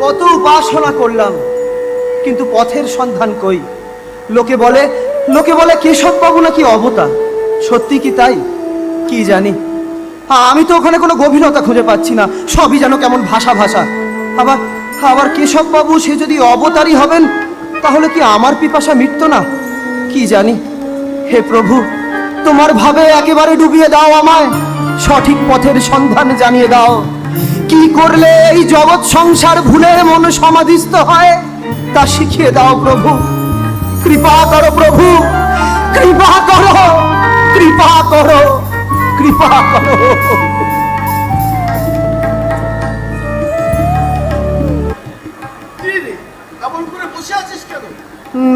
কত উপাসনা করলাম, কিন্তু পথের সন্ধান কই। লোকে বলে কেশব বাবু নাকি অবতার। সত্যি কি তাই? কি জানি। আমি তো ওখানে কোনো গভীরতা খুঁজে পাচ্ছি না, সবই যেন কেমন ভাষা ভাষা। আবার কেশব বাবু সে যদি অবতারই হবেন, তাহলে কি আমার পিপাসা মিটত না? কি জানি। হে প্রভু, তোমার ভাবে একেবারে ডুবিয়ে দাও আমায়, সঠিক পথের সন্ধান জানিয়ে দাও। কি করলে এই জগৎ সংসার ভুলে মন সমাধিস্থ হয় তা শিখিয়ে দাও প্রভু। কৃপা করো প্রভু, কৃপা করো, কৃপা করো, কৃপা করো। এমন করে বসে আছিস কেন?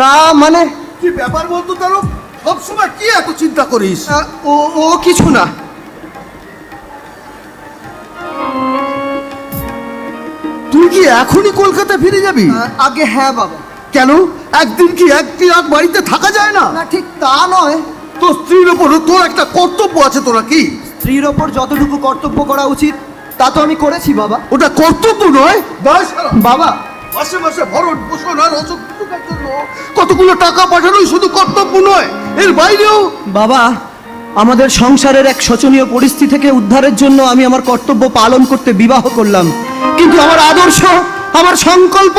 না মানে কি ব্যাপার বলতো তারক? সবসময় কি এত চিন্তা করিস? ও কিছু না। তুই কি এখনই কলকাতা ফিরে যাবি? আগে হ্যাঁ বাবা। কেন? একদিন কি একটি রাত বাড়িতে থাকা যায় না? না ঠিক তা নয়। তোর স্ত্রীর ওপর তোর একটা কর্তব্য আছে, তোরা কি? স্ত্রীর ওপর যতটুকু কর্তব্য করা উচিত তা তো আমি করেছি বাবা। ওটা কর্তব্য নয় বাবা, মাসে মাসে ভরণ পোষণ আর অসুখের জন্য কতগুলো টাকা পাঠানোই শুধু কর্তব্য নয়, এর বাইরেও। বাবা, আমাদের সংসারের এক শোচনীয় পরিস্থিতি থেকে উদ্ধারের জন্য আমি আমার কর্তব্য পালন করতে বিবাহ করলাম, কিন্তু আমার আদর্শ, আমার সংকল্প,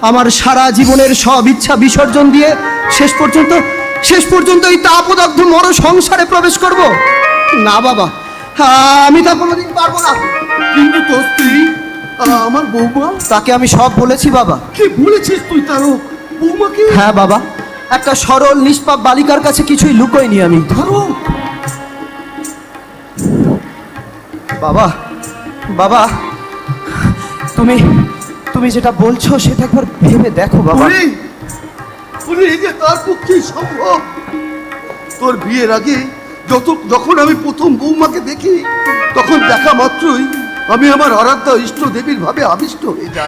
আমার সারা জীবনের সব ইচ্ছা বিসর্জন দিয়ে শেষ পর্যন্ত এই তাপদগ্ধ মর সংসারে প্রবেশ করব? না বাবা, আমি তা কোনোদিন পারবো না। কিন্তু তোর স্ত্রী, আমার বৌমা, তাকে আমি সব বলেছি বাবা। কি বলেছিস তুই তারক? বৌমাকে? হ্যাঁ বাবা, একটা সরল নিষ্পাপ বালিকার কাছে কিছুই লুকোইনি আমি। তারক, বাবা, বাবা, তুমি যেটা বলছো সেটা একবার ভেবে দেখো বাবা। এই যে তার পক্ষে সম্ভব? তোর বিয়ের আগে যখন আমি প্রথম বৌমাকে দেখি, তখন দেখা মাত্রই আমি আমার আরাধ্যা ইষ্ট দেবীর ভাবে আবিষ্ট হয়ে যাই।